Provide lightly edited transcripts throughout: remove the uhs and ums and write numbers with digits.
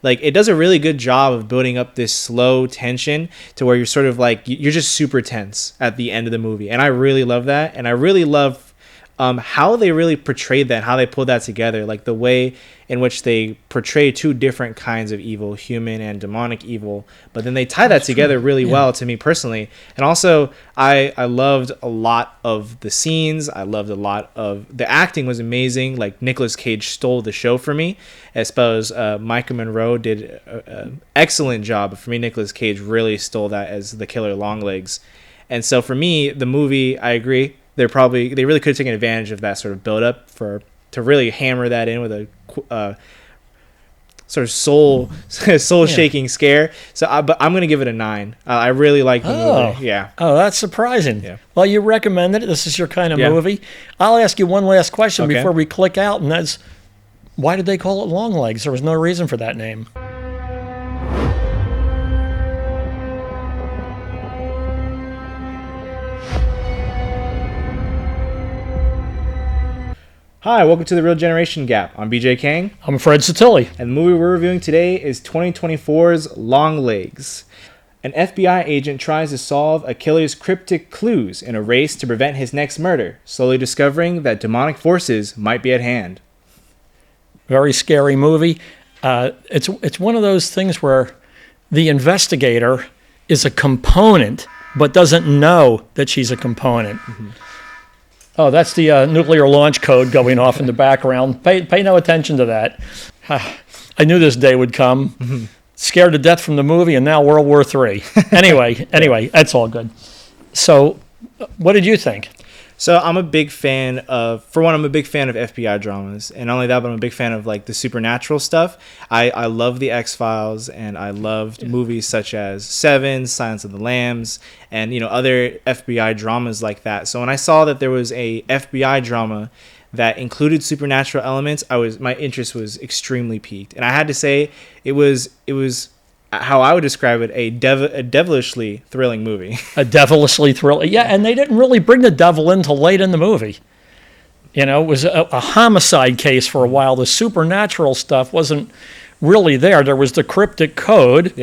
like it does a really good job of building up this slow tension to where you're sort of like you're just super tense at the end of the movie, and I really love that, and I really love how they really portrayed that, how they pulled that together, like the way in which they portray two different kinds of evil, human and demonic evil, but then they tie that together really well to me personally. And also I loved a lot of the scenes. I loved a lot of the acting was amazing. Like Nicolas Cage stole the show for me. I suppose Micah Monroe did an excellent job, but for me Nicolas Cage really stole that as the killer Longlegs. And so for me, the movie, I agree, they really could have taken advantage of that sort of build up to really hammer that in with a sort of soul shaking scare. So, but I'm gonna give it a 9. I really like the movie. Yeah. Oh, that's surprising. Yeah. Well, you recommended it. This is your kind of movie. I'll ask you one last question before we click out, and that's why did they call it Longlegs? There was no reason for that name. Hi, welcome to The Real Generation Gap. I'm BJ Kang. I'm Fred Satilli. And the movie we're reviewing today is 2024's Longlegs. An FBI agent tries to solve a killer's cryptic clues in a race to prevent his next murder, slowly discovering that demonic forces might be at hand. Very scary movie. It's one of those things where the investigator is a component, but doesn't know that she's a component. Mm-hmm. Oh, that's the nuclear launch code going off in the background. Pay no attention to that. I knew this day would come. Mm-hmm. Scared to death from the movie, and now World War III. Anyway, that's all good. So, what did you think? So I'm a big fan of FBI dramas, and not only that, but I'm a big fan of like the supernatural stuff. I love the X-Files, and I loved movies such as Seven, Silence of the Lambs, and other FBI dramas like that. So when I saw that there was a FBI drama that included supernatural elements, my interest was extremely piqued, and I had to say it was how I would describe it, a devilishly thrilling movie. A devilishly thrilling, yeah. And they didn't really bring the devil in till late in the movie. It was a homicide case for a while. The supernatural stuff wasn't really there. There was the cryptic code,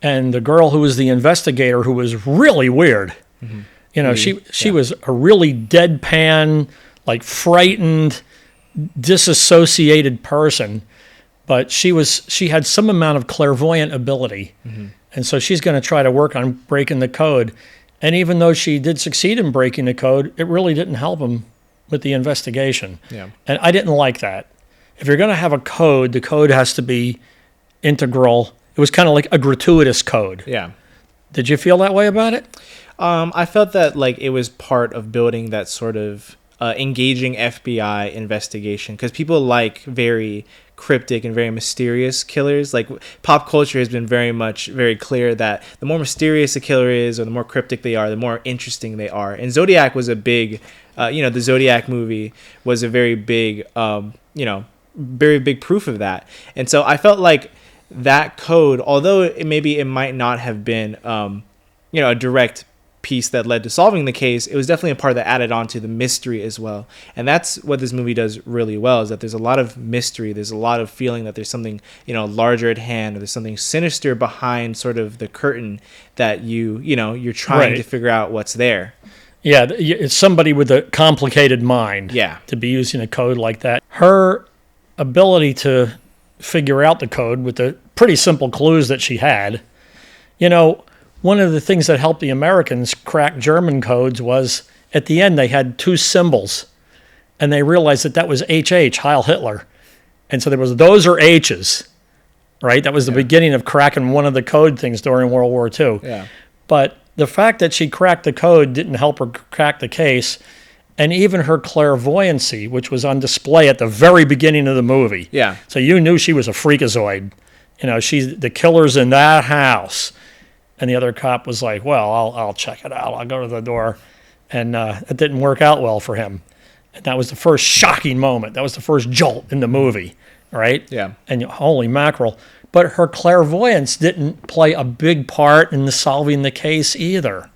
and the girl who was the investigator, who was really weird. Mm-hmm. She was a really deadpan, like frightened, disassociated person. But she had some amount of clairvoyant ability. Mm-hmm. And so she's going to try to work on breaking the code. And even though she did succeed in breaking the code, it really didn't help him with the investigation. Yeah. And I didn't like that. If you're going to have a code, the code has to be integral. It was kind of like a gratuitous code. Yeah. Did you feel that way about it? I felt that like it was part of building that sort of engaging FBI investigation, because people like very cryptic and very mysterious killers. Like pop culture has been very clear that the more mysterious a killer is, or the more cryptic they are, the more interesting they are. And Zodiac was a big, the Zodiac movie was a very big, very big proof of that. And so I felt like that code, although it might not have been, a direct piece that led to solving the case, it was definitely a part that added on to the mystery as well. And that's what this movie does really well, is that there's a lot of mystery, there's a lot of feeling that there's something larger at hand, or there's something sinister behind sort of the curtain that you're trying to figure out what's there. Yeah, it's somebody with a complicated mind to be using a code like that. Her ability to figure out the code with the pretty simple clues that she had, one of the things that helped the Americans crack German codes was at the end they had 2 symbols, and they realized that was HH, Heil Hitler. And so there was those are H's, right? That was the beginning of cracking one of the code things during World War II. Yeah. But the fact that she cracked the code didn't help her crack the case, and even her clairvoyancy, which was on display at the very beginning of the movie. Yeah. So you knew she was a freakazoid. She's the killer's in that house. And the other cop was like, well, I'll check it out. I'll go to the door. And it didn't work out well for him. And that was the first shocking moment. That was the first jolt in the movie, right? Yeah. And holy mackerel. But her clairvoyance didn't play a big part in solving the case either.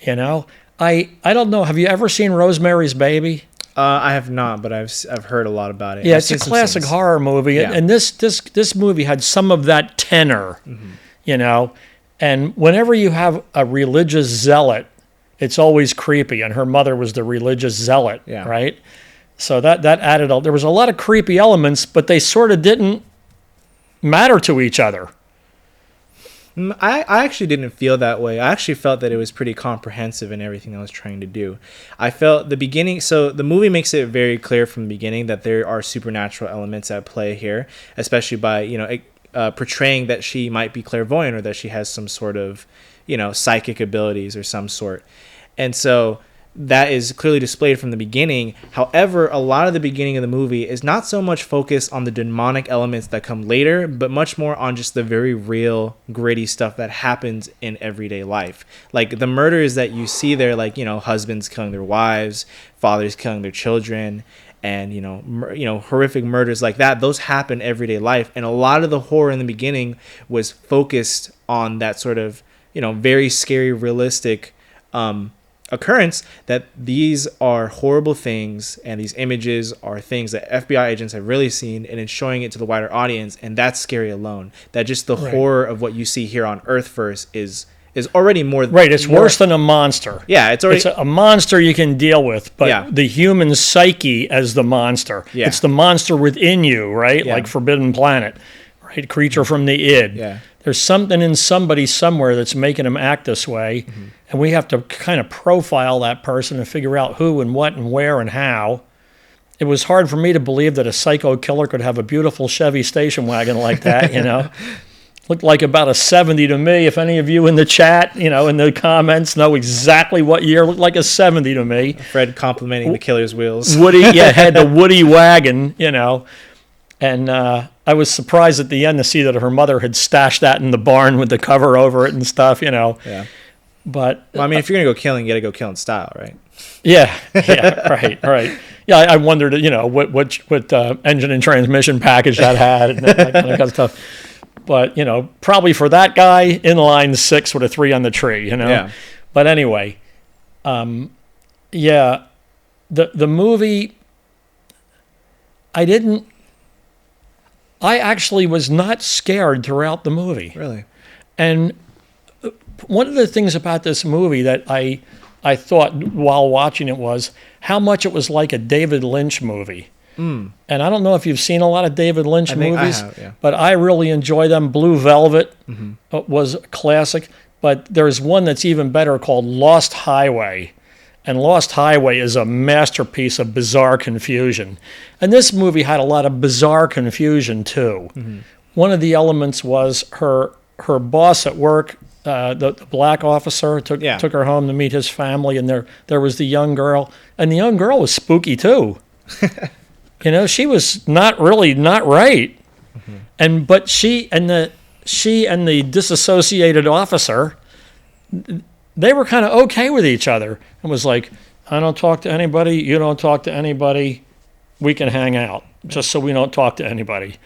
I don't know. Have you ever seen Rosemary's Baby? I have not, but I've heard a lot about it. Yeah, it's a classic horror movie, and this movie had some of that tenor, you know. And whenever you have a religious zealot, it's always creepy. And her mother was the religious zealot, right? So that added there was a lot of creepy elements, but they sort of didn't matter to each other. I actually didn't feel that way. I actually felt that it was pretty comprehensive in everything I was trying to do. I felt the beginning, so the movie makes it very clear from the beginning that there are supernatural elements at play here, especially by, you know, portraying that she might be clairvoyant or that she has some sort of, you know, psychic abilities or some sort. And so that is clearly displayed from the beginning. However, a lot of the beginning of the movie is not so much focused on the demonic elements that come later, but much more on just the very real, gritty stuff that happens in everyday life. Like the murders that you see there, like, you know, husbands killing their wives, fathers killing their children, and, you know, horrific murders like that. Those happen everyday life. And a lot of the horror in the beginning was focused on that sort of, you know, very scary, realistic, occurrence that these are horrible things and these images are things that FBI agents have really seen, and it's showing it to the wider audience, and that's scary alone. That just the horror of what you see here on Earth first is already more it's worse than a monster. It's a monster you can deal with, but the human psyche as the monster, it's the monster within you, right? Like Forbidden Planet, right? Creature from the id. There's something in somebody somewhere that's making them act this way, and we have to kind of profile that person and figure out who and what and where and how. It was hard for me to believe that a psycho killer could have a beautiful Chevy station wagon like that, you know. Looked like about a 70 to me. If any of you in the chat, you know, in the comments know exactly what year, looked like a 70 to me. Fred complimenting the killer's wheels. Woody, had the Woody wagon, you know. And I was surprised at the end to see that her mother had stashed that in the barn with the cover over it and stuff, you know. Yeah. But well, I mean, if you're gonna go killing, you gotta go kill in style, right? Yeah. Right. Yeah, I wondered, you know, what engine and transmission package that had and that kind of stuff. But, you know, probably for that guy, inline 6 with a 3 on the tree, you know. Yeah. But anyway, the movie, I actually was not scared throughout the movie. Really? And one of the things about this movie that I thought while watching it was how much it was like a David Lynch movie. And I don't know if you've seen a lot of David Lynch movies, but I really enjoy them. Blue Velvet was a classic, but there's one that's even better called Lost Highway. And Lost Highway is a masterpiece of bizarre confusion. And this movie had a lot of bizarre confusion, too. One of the elements was her boss at work, the black officer, took her home to meet his family, and there was the young girl. And the young girl was spooky, too. You know, she was not right. But she and the disassociated officer, they were kind of okay with each other. It was like, I don't talk to anybody, you don't talk to anybody, we can hang out, just so we don't talk to anybody.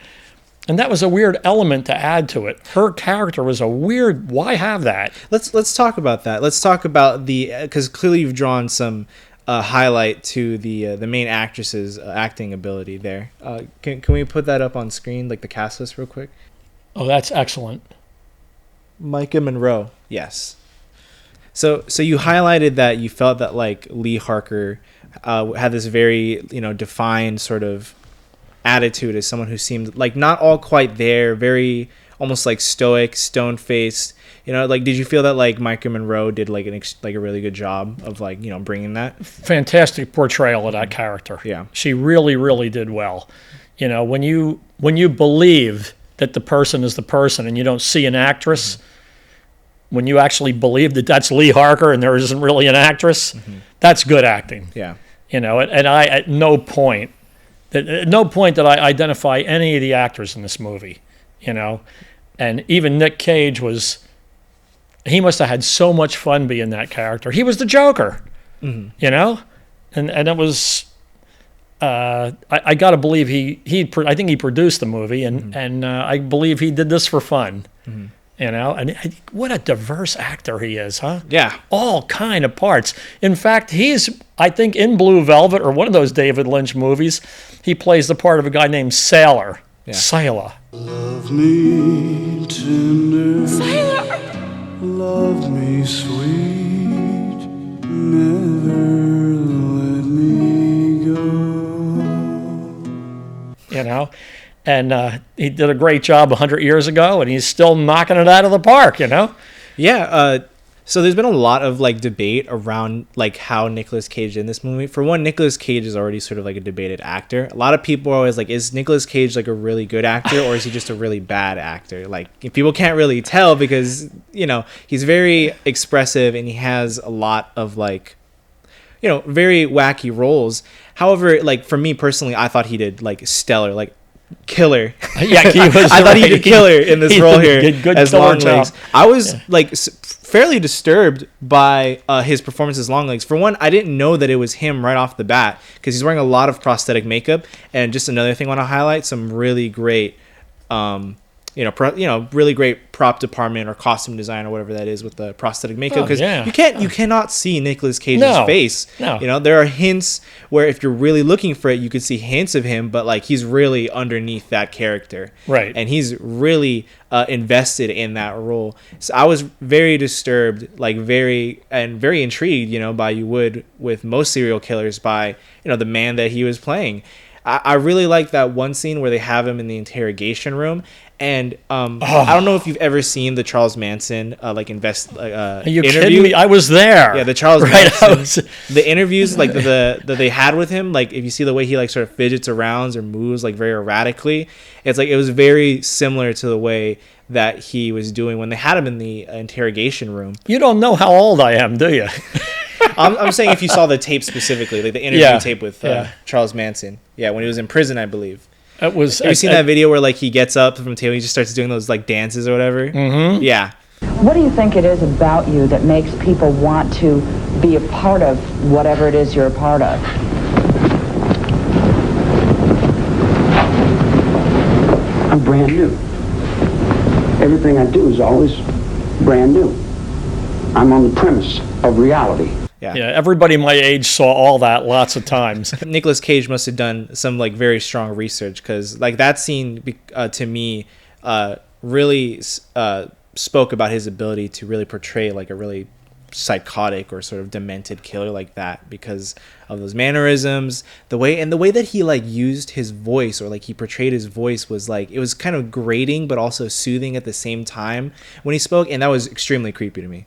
And that was a weird element to add to it. Her character was a weird, why have that? Let's talk about that. Let's talk about because clearly you've drawn some highlight to the main actress's acting ability there. Can we put that up on screen, like the cast list real quick? Oh, that's excellent. Micah Monroe, yes. So you highlighted that you felt that like Lee Harker had this very, you know, defined sort of attitude as someone who seemed like not all quite there, very almost like stoic, stone-faced. You know, like, did you feel that like Micah Monroe did like a really good job of like, you know, bringing that? Fantastic portrayal of that character. Yeah, she really, really did well. You know, when you believe that the person is the person and you don't see an actress. When you actually believe that that's Lee Harker and there isn't really an actress, that's good acting. Yeah. You know, and I at no point did I identify any of the actors in this movie, you know. And even Nick Cage he must have had so much fun being that character. He was the Joker, you know? And it was, I got to believe I think he produced the movie and I believe he did this for fun. You know, and what a diverse actor he is, huh? Yeah. All kind of parts. In fact, he's, I think, in Blue Velvet or one of those David Lynch movies, he plays the part of a guy named Sailor. Yeah. Sailor. Love me tender. Sailor. Love me sweet. Never let me go. You know? And he did a great job 100 years ago, and he's still knocking it out of the park, you know? Yeah, so there's been a lot of, like, debate around, like, how Nicolas Cage did in this movie. For one, Nicolas Cage is already sort of, like, a debated actor. A lot of people are always like, is Nicolas Cage, like, a really good actor, or is he just a really bad actor? Like, people can't really tell because, you know, he's very expressive, and he has a lot of, like, you know, very wacky roles. However, like, for me personally, I thought he did, like, stellar, like, killer. Yeah, he was I thought he did killer in this role here good as Longlegs. I was like fairly disturbed by his performance as Longlegs. For one, I didn't know that it was him right off the bat because he's wearing a lot of prosthetic makeup. And just another thing I want to highlight: some really great, really great prop department or costume design or whatever that is with the prosthetic makeup, because you cannot see Nicolas Cage's face. No. You know, there are hints where if you're really looking for it, you could see hints of him, but like he's really underneath that character, right? And he's really invested in that role. So I was very disturbed, like very intrigued, you know, by you would with most serial killers by, you know, the man that he was playing. I really like that one scene where they have him in the interrogation room. And I don't know if you've ever seen the Charles Manson Are you interview. kidding me? I was there. Yeah, the Charles Manson, the interviews like that they had with him. Like if you see the way he like sort of fidgets around or moves like very erratically, it's like it was very similar to the way that he was doing when they had him in the interrogation room. You don't know how old I am, do you? I'm saying if you saw the tape specifically, like the interview tape with Charles Manson. Yeah, when he was in prison, I believe. It was. Have you seen that video where like he gets up from the table, he just starts doing those like dances or whatever? Mm-hmm. Yeah. What do you think it is about you that makes people want to be a part of whatever it is you're a part of? I'm brand new. Everything I do is always brand new. I'm on the premise of reality. Yeah, everybody my age saw all that lots of times. Nicolas Cage must have done some like very strong research, because like that scene to me really spoke about his ability to really portray like a really psychotic or sort of demented killer like that, because of those mannerisms, the way that he like used his voice, or like he portrayed his voice, was like it was kind of grating but also soothing at the same time when he spoke, and that was extremely creepy to me.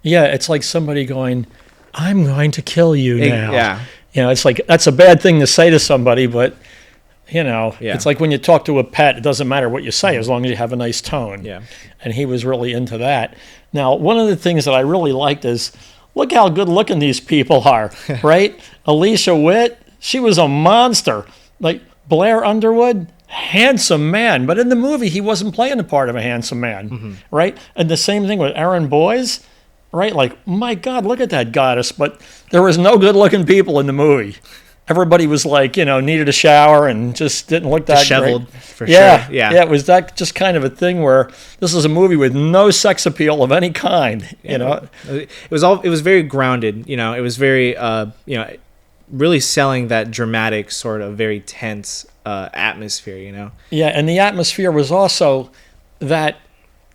Yeah, it's like somebody going, I'm going to kill you now. Yeah. You know, it's like, that's a bad thing to say to somebody, but, you know, it's like when you talk to a pet, it doesn't matter what you say as long as you have a nice tone. Yeah. And he was really into that. Now, one of the things that I really liked is, look how good looking these people are, right? Alicia Witt, she was a monster. Like Blair Underwood, handsome man. But in the movie, he wasn't playing the part of a handsome man, right? And the same thing with Aaron Boyce. Right, like, my God, look at that goddess. But there was no good-looking people in the movie. Everybody was like, you know, needed a shower and just didn't look that disheveled, great. For sure. Yeah, it was that just kind of a thing where this is a movie with no sex appeal of any kind. You know, it was very grounded. You know, it was very really selling that dramatic sort of very tense atmosphere. You know. Yeah, and the atmosphere was also that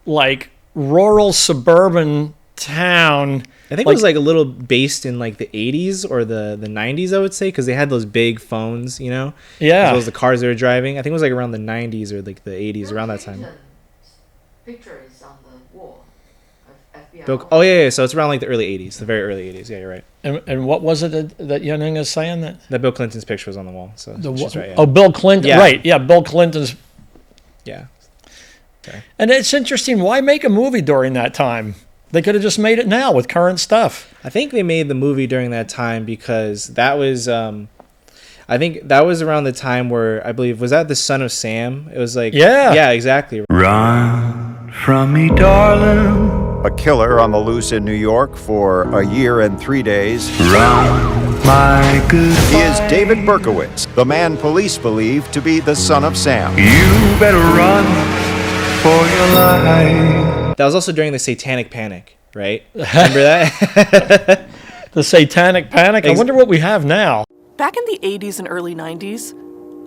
like rural suburban town. I think it was like a little based in like the 80s or the 90s, I would say, because they had those big phones, you know, as well as the cars they were driving. I think it was like around the 90s or like the 80s, around that time. Picture is on the wall of FBI. Oh yeah, so it's around like the early 80s, the very early 80s. Yeah, you're right. And what was it that Young is saying that Bill Clinton's picture was on the wall? So she's right. Yeah. Oh, Bill Clinton, right? Yeah, Bill Clinton's. Yeah. Okay. And it's interesting. Why make a movie during that time? They could have just made it now with current stuff. I think they made the movie during that time because that was, I think that was around the time where I believe, was that The Son of Sam? It was like, yeah, exactly. Run from me, darling. A killer on the loose in New York for a year and 3 days. Run, my good He is David Berkowitz, the man police believe to be the son of Sam. You better run, for your life. That was also during the Satanic Panic, right? Remember that? The Satanic Panic? I wonder what we have now. Back in the 80s and early 90s,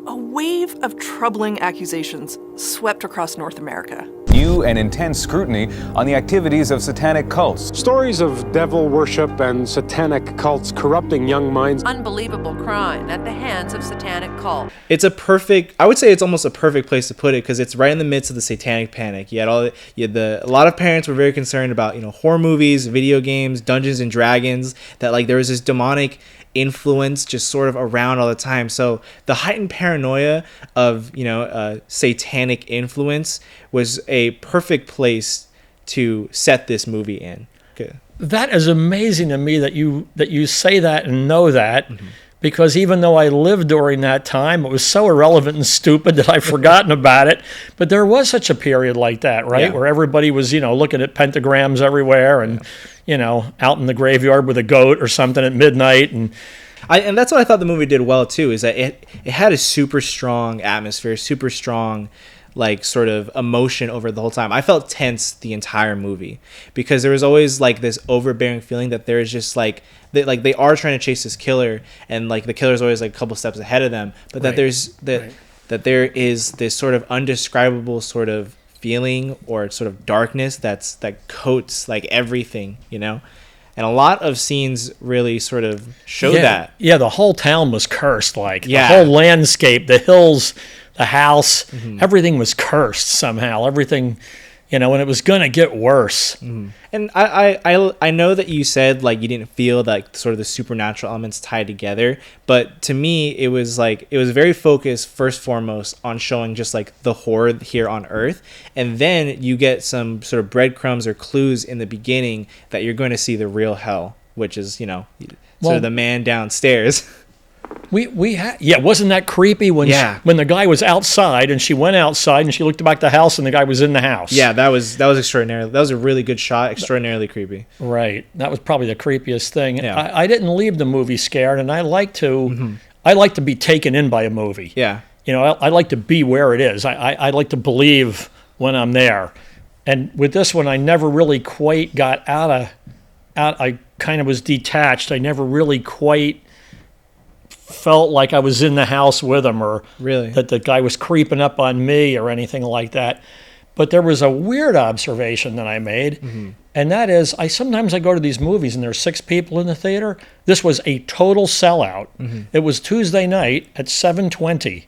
a wave of troubling accusations swept across North America. New and intense scrutiny on the activities of satanic cults. Stories of devil worship and satanic cults corrupting young minds. Unbelievable crime at the hands of satanic cults. It's I would say it's almost a perfect place to put it because it's right in the midst of the Satanic Panic. A lot of parents were very concerned about, horror movies, video games, Dungeons and Dragons, that like there was this demonic influence just sort of around all the time. So the heightened paranoia of satanic influence was a perfect place to set this movie in. Okay. That is amazing to me that you say that and know that, because even though I lived during that time, it was so irrelevant and stupid that I've forgotten about it. But there was such a period like that, right? Yeah. Where everybody was, looking at pentagrams everywhere and, out in the graveyard with a goat or something at midnight. And that's what I thought the movie did well, too, is that it had a super strong atmosphere, super strong like sort of emotion over the whole time. I felt tense the entire movie because there was always like this overbearing feeling that there is just like they are trying to chase this killer and like the killer's always like a couple steps ahead of them, but that that there is this sort of undescribable sort of feeling or sort of darkness that coats like everything, and a lot of scenes really sort of show that. Yeah, the whole town was cursed. The whole landscape, the hills, the house, everything was cursed somehow. Everything, and it was going to get worse. And I know that you said like you didn't feel like sort of the supernatural elements tied together, but to me it was very focused first foremost on showing just like the horror here on Earth, and then you get some sort of breadcrumbs or clues in the beginning that you're going to see the real hell, which is sort of the man downstairs. Wasn't that creepy when the guy was outside and she went outside and she looked back at the house and the guy was in the house? Yeah, that was extraordinary. That was a really good shot, extraordinarily creepy. Right. That was probably the creepiest thing. Yeah. I didn't leave the movie scared, and I like to be taken in by a movie. Yeah. I like to be where it is. I like to believe when I'm there. And with this one, I never really quite got out. I kind of was detached. I never really quite felt like I was in the house with him, or really that the guy was creeping up on me or anything like that. But there was a weird observation that I made, and that is sometimes I go to these movies and there's 6 people in the theater. This was a total sellout. It was Tuesday night at 7:20.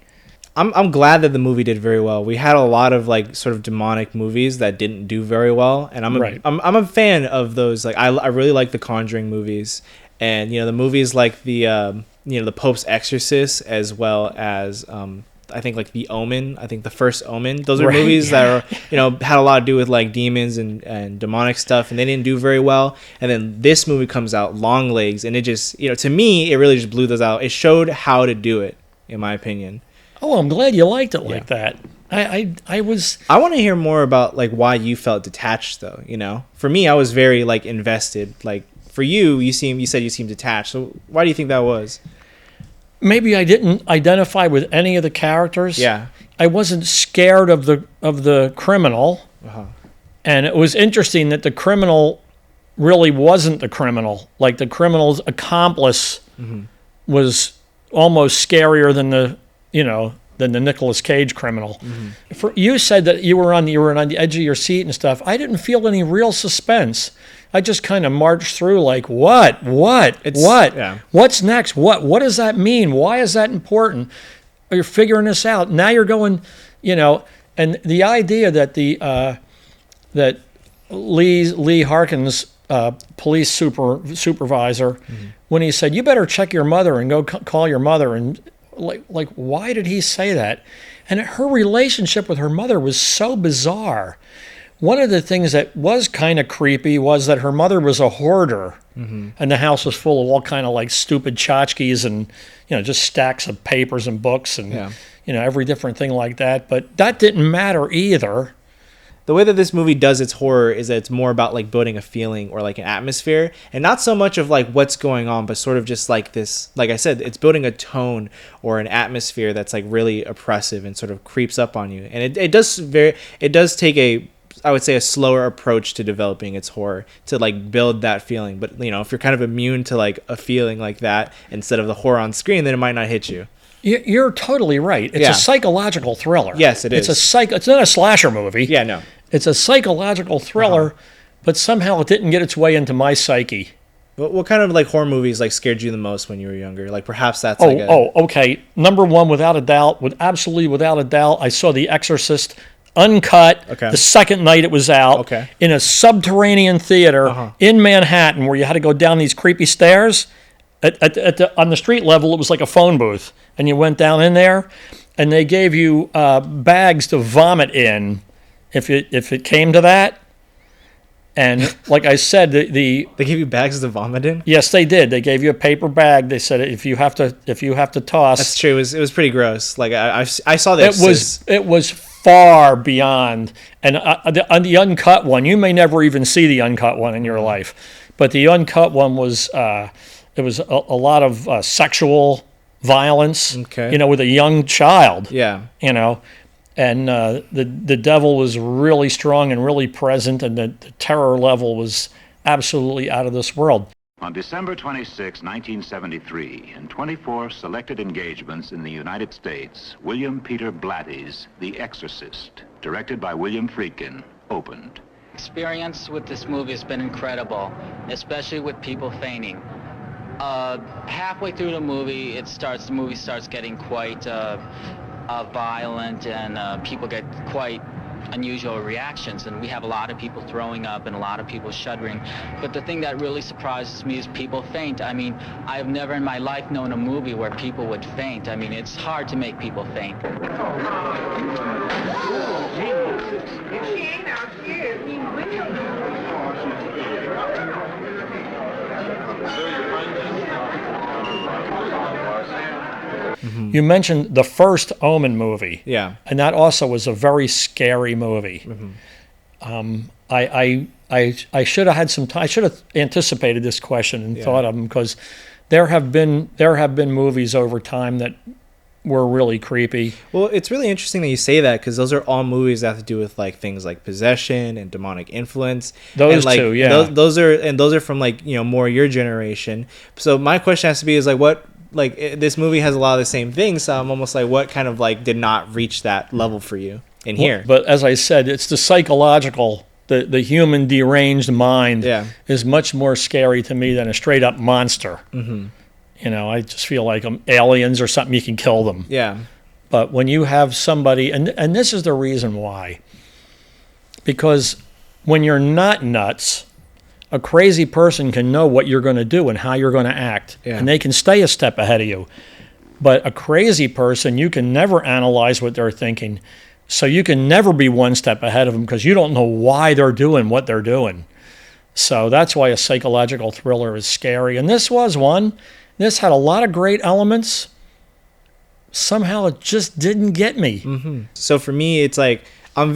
I'm glad that the movie did very well. We had a lot of like sort of demonic movies that didn't do very well, and I'm a fan of those. Like I really like the Conjuring movies, and the movies like the the Pope's Exorcist, as well as I think like The Omen. I think the first Omen. Those are movies that are had a lot to do with like demons and demonic stuff, and they didn't do very well. And then this movie comes out, Longlegs, and it just to me it really just blew those out. It showed how to do it, in my opinion. Oh, I'm glad you liked it like that. I want to hear more about like why you felt detached though. For me, I was very like invested. Like for you, you said you seemed detached. So why do you think that was? Maybe I didn't identify with any of the characters. Yeah. I wasn't scared of the criminal. And it was interesting that the criminal really wasn't the criminal. Like the criminal's accomplice was almost scarier than the Nicolas Cage criminal. You said that you were on the edge of your seat and stuff. I didn't feel any real suspense. I just kind of marched through like, what? Yeah. What's next? What does that mean? Why is that important? You're figuring this out. Now you're going, and the idea that that Lee Harkin's police supervisor, when he said, you better check your mother and go call your mother, and like why did he say that? And her relationship with her mother was so bizarre. One of the things that was kind of creepy was that her mother was a hoarder, and the house was full of all kind of like stupid tchotchkes and just stacks of papers and books and every different thing like that. But that didn't matter either. the way that this movie does its horror is that it's more about like building a feeling or like an atmosphere, and not so much of like what's going on, but sort of just like this, like I said, it's building a tone or an atmosphere that's like really oppressive and sort of creeps up on you. And it does take a, I would say, a slower approach to developing its horror to like build that feeling. But you know, if you're kind of immune to like a feeling like that instead of the horror on screen, then it might not hit you. You're totally right. It's a psychological thriller. Yes, it is. It's not a slasher movie. Yeah, no. It's a psychological thriller, but somehow it didn't get its way into my psyche. What kind of like horror movies like scared you the most when you were younger? Like perhaps that's okay. Number one, without a doubt, without a doubt, I saw The Exorcist uncut the second night it was out in a subterranean theater in Manhattan where you had to go down these creepy stairs. On the street level, it was like a phone booth, and you went down in there, and they gave you bags to vomit in, if it came to that. And like I said, they gave you bags to vomit in. Yes, they did. They gave you a paper bag. They said if you have to toss. That's true. It was pretty gross. Like I saw this. It was far beyond. And on the uncut one, you may never even see the uncut one in your life, but the uncut one was. It was a lot of sexual violence, you know, with a young child. Yeah. You know, and the devil was really strong and really present, and the terror level was absolutely out of this world. On December 26, 1973, in 24 selected engagements in the United States, William Peter Blatty's The Exorcist, directed by William Friedkin, opened. Experience with this movie has been incredible, especially with people fainting. Halfway through the movie, the movie starts getting quite violent, and people get quite unusual reactions, and we have a lot of people throwing up and a lot of people shuddering. But the thing that really surprises me is people faint. I mean, I've never in my life known a movie where people would faint. I mean, it's hard to make people faint. Mm-hmm. You mentioned the first Omen movie. Yeah. And that also was a very scary movie. Mm-hmm. I should have had some time. I should have anticipated this question and thought of them, because there have been movies over time that were really creepy. Well, it's really interesting that you say that, because those are all movies that have to do with like things like possession and demonic influence. Those and, two, yeah. Those are from like, you know, more your generation. So my question has to be is like, what, like this movie has a lot of the same things. So I'm almost like, what kind of like did not reach that level for you in here? But as I said, it's the psychological, the human deranged mind is much more scary to me than a straight up monster. Mm-hmm. You know, I just feel like aliens or something, you can kill them. Yeah. But when you have somebody, and this is the reason why, because when you're not nuts, a crazy person can know what you're going to do and how you're going to act, and they can stay a step ahead of you. But a crazy person, you can never analyze what they're thinking, so you can never be one step ahead of them because you don't know why they're doing what they're doing. So that's why a psychological thriller is scary, and this was one. This had a lot of great elements. Somehow it just didn't get me. Mm-hmm. So for me, it's like I'm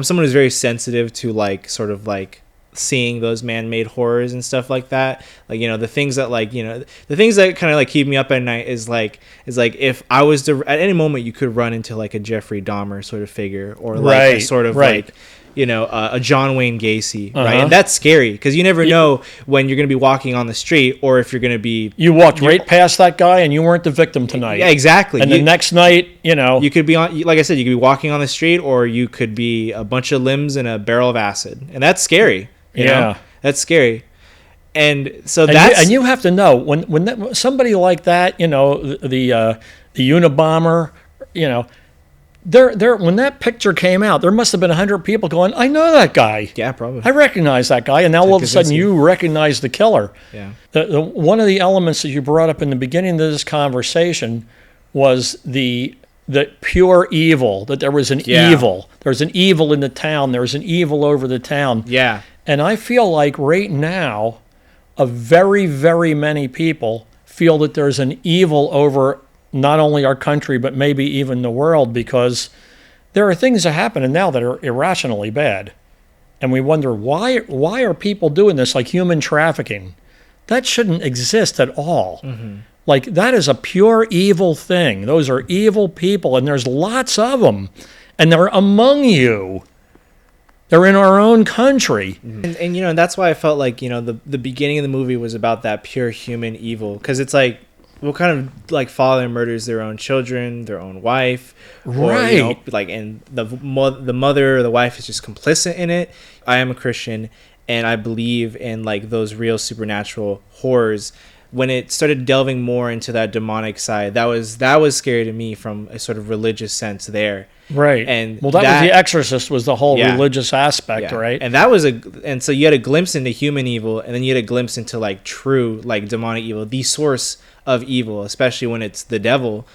someone who's very sensitive to like sort of like seeing those man-made horrors and stuff like that. Like, you know, the things that like, you know, the things that kind of like keep me up at night is like if I was to, at any moment you could run into like a Jeffrey Dahmer sort of figure, or like a sort of like, you know, a John Wayne Gacy, right? And that's scary because you never know when you're going to be walking on the street, or if you're going to be... You walked right past that guy and you weren't the victim tonight. Yeah, exactly. And the next night, you know... You could be on, like I said, you could be walking on the street, or you could be a bunch of limbs in a barrel of acid. And that's scary. You know? That's scary. And so that's... And you have to know, when somebody like that, you know, the Unabomber, you know... when that picture came out, there must have been 100 people going, I know that guy. Yeah, probably. I recognize that guy. And now all of a sudden you recognize the killer. Yeah. One of the elements that you brought up in the beginning of this conversation was the pure evil, that there was an evil. There's an evil in the town. There's an evil over the town. Yeah. And I feel like right now, a very, very many people feel that there's an evil over not only our country, but maybe even the world, because there are things that happen now that are irrationally bad. And we wonder, why are people doing this, like human trafficking? That shouldn't exist at all. Mm-hmm. Like, that is a pure evil thing. Those are evil people, and there's lots of them. And they're among you. They're in our own country. And and that's why I felt like, the beginning of the movie was about that pure human evil. Because it's like, what kind of, like, father murders their own children, their own wife? Right. Or, like, and the mother or the wife is just complicit in it. I am a Christian, and I believe in, like, those real supernatural horrors. When it started delving more into that demonic side, that was scary to me from a sort of religious sense there. Right. And that was The Exorcist, was the whole religious aspect, right? And so you had a glimpse into human evil, and then you had a glimpse into, like, true, like, demonic evil, the source of evil, especially when it's the devil.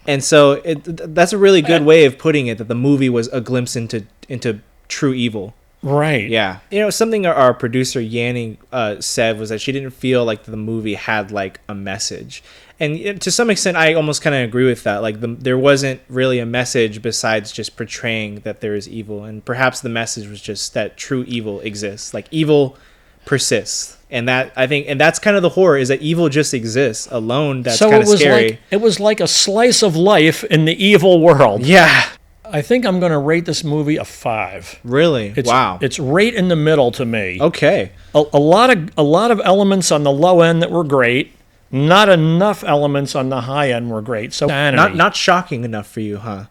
And so that's a really good way of putting it, that the movie was a glimpse into true evil. Right. Yeah. Something our producer Yanning said was that she didn't feel like the movie had, like, a message. And to some extent, I almost kind of agree with that. Like, there wasn't really a message besides just portraying that there is evil. And perhaps the message was just that true evil exists. Like, evil persists. And that, I think, and that's kind of the horror, is that evil just exists alone. That's kind of scary. It was like a slice of life in the evil world. Yeah. I think I'm going to rate this movie a 5. Really? Wow. It's right in the middle to me. Okay. A lot of elements on the low end that were great. Not enough elements on the high end were great. So not shocking enough for you, huh?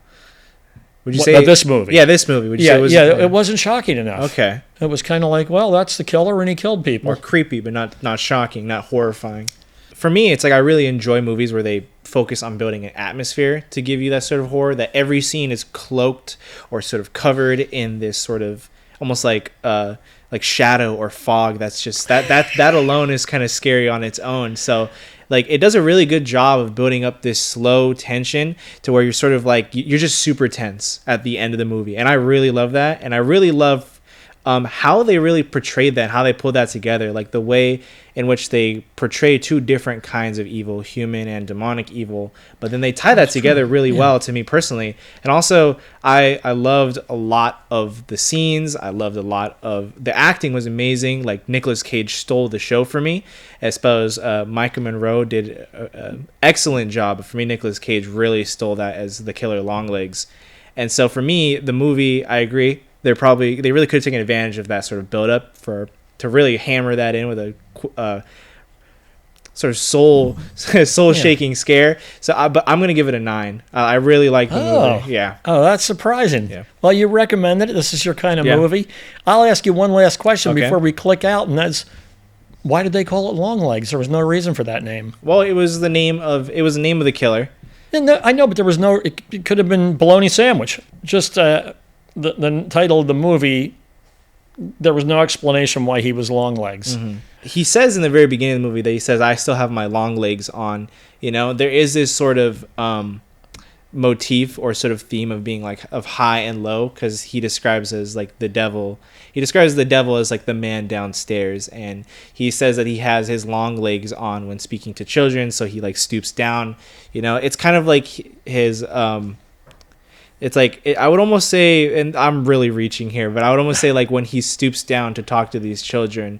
Would you say this movie? Yeah, this movie. Would you say it wasn't shocking enough. Okay. It was kind of like, well, that's the killer and he killed people. More creepy, but not shocking, not horrifying. For me, it's like I really enjoy movies where they focus on building an atmosphere to give you that sort of horror, that every scene is cloaked or sort of covered in this sort of almost like shadow or fog. That's just that alone is kind of scary on its own. So, like, it does a really good job of building up this slow tension to where you're sort of like, you're just super tense at the end of the movie. And I really love that. And I really love how they really portrayed that, how they pulled that together, like the way in which they portray two different kinds of evil, human and demonic evil, but then they tie that together really well to me personally. And also, I loved a lot of the scenes. I loved a lot of the acting was amazing. Like, Nicolas Cage stole the show for me. I suppose Micah Monroe did an excellent job. But for me, Nicolas Cage really stole that as the killer Longlegs. And so for me, the movie, I agree, they really could have taken advantage of that sort of build up to really hammer that in with a sort of soul shaking scare. So, but I'm gonna give it a 9. I really like the movie. Yeah. Oh, that's surprising. Yeah. Well, you recommended it. This is your kind of movie. I'll ask you one last question before we click out, and that's, why did they call it Longlegs? There was no reason for that name. Well, it was the name of the killer. I know, but there was no. It could have been bologna sandwich. Just the title of the movie. There was no explanation why he was Longlegs. Mm-hmm. He says in the very beginning of the movie that he says, "I still have my long legs on." There is this sort of motif or sort of theme of being like of high and low, because he describes as like the devil. He describes the devil as like the man downstairs, and he says that he has his long legs on when speaking to children, so he like stoops down. It's kind of like his it's like, I would almost say, and I'm really reaching here, but I would almost say like when he stoops down to talk to these children,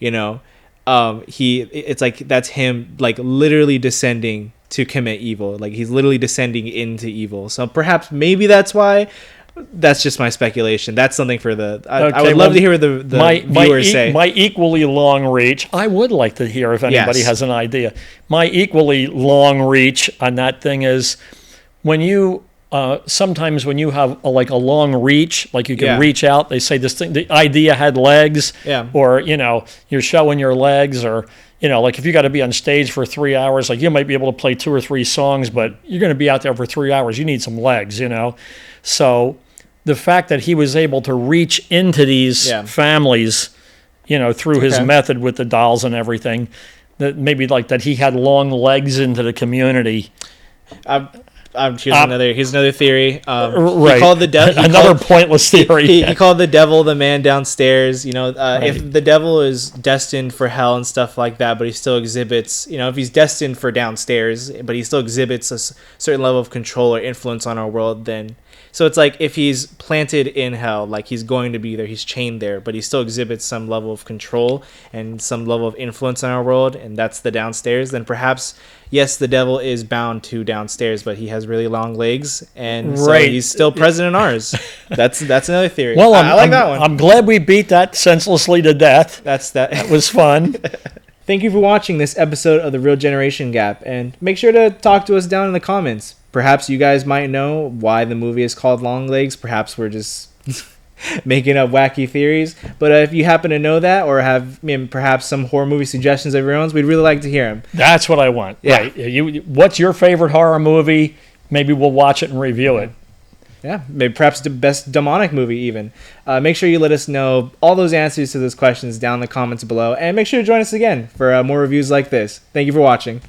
it's like that's him like literally descending to commit evil. Like he's literally descending into evil. So perhaps maybe that's why. That's just my speculation. That's something for I would love to hear the viewers say. My equally long reach. I would like to hear if anybody has an idea. My equally long reach on that thing is when you sometimes when you have a long reach, like you can reach out. They say this thing. The idea had legs. Yeah. Or you're showing your legs, or like if you got to be on stage for 3 hours, like you might be able to play 2 or 3 songs, but you're going to be out there for 3 hours. You need some legs, So the fact that he was able to reach into these families, through his method with the dolls and everything, that maybe like that he had long legs into the community. Here's another theory. Right. He called the devil another pointless theory. He called the devil the man downstairs. If the devil is destined for hell and stuff like that, but he still exhibits, if he's destined for downstairs, but he still exhibits a certain level of control or influence on our world, then So it's like if he's planted in hell, like he's going to be there, he's chained there, but he still exhibits some level of control and some level of influence in our world, and that's the downstairs, then perhaps, yes, the devil is bound to downstairs, but he has really long legs, and so he's still present in ours. That's another theory. Well, I like that one. I'm glad we beat that senselessly to death. That was fun. Thank you for watching this episode of The Real Generation Gap, and make sure to talk to us down in the comments. Perhaps you guys might know why the movie is called Longlegs. Perhaps we're just making up wacky theories. But if you happen to know that, or have perhaps some horror movie suggestions of your own, we'd really like to hear them. That's what I want. Yeah. Right. What's your favorite horror movie? Maybe we'll watch it and review it. Yeah, maybe perhaps the best demonic movie even. Make sure you let us know all those answers to those questions down in the comments below. And make sure to join us again for more reviews like this. Thank you for watching.